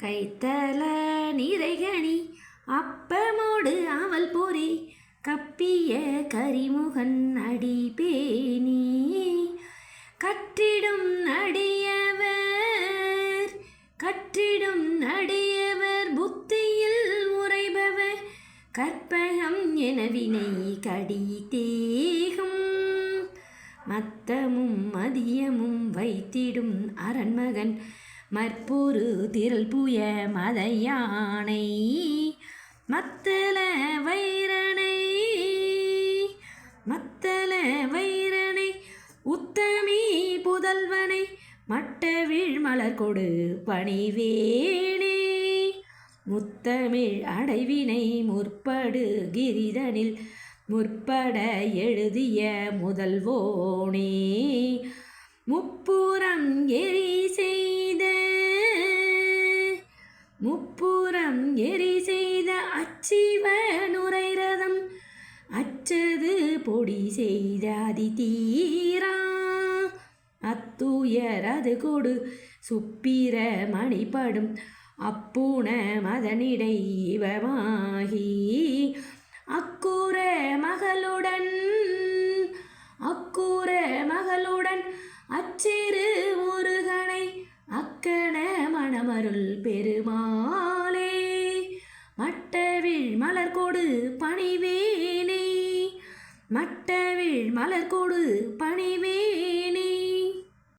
கைத்தல நிறைகணி அப்பமோடு அவள் பொறி கப்பிய கரிமுகன் அடிபேணி கற்றிடும் அடியவர் புத்தியில் உரைபவர் கற்பகம் எனவினை கடித்தேகும் மத்தமும் மதியமும் வைத்திடும் அரண்மகன் மற்பொரு திரள் புய மதையானை மத்தல வைரனை உத்தமி புதல்வனை மட்டவிழ் மலர் கொடு பணிவேனே முத்தமிழ் அடைவினை முற்படு கிரிதனில் முற்பட எழுதிய முதல்வோனே முப்புறம் எரி செய்த அச்சிவனுரை ரதம் அச்சது பொடி செய்த அதிதீரா அத்துயரது கொடு சுப்பிர மணிப்படும் அப்புண மதனிடை இவமாகி அக்கூர மகளுடன் அச்சிறு முருகனை அக்கண மணமருள் பெருமாளே மட்டவிழ் மலர் கொடு பணிவேனே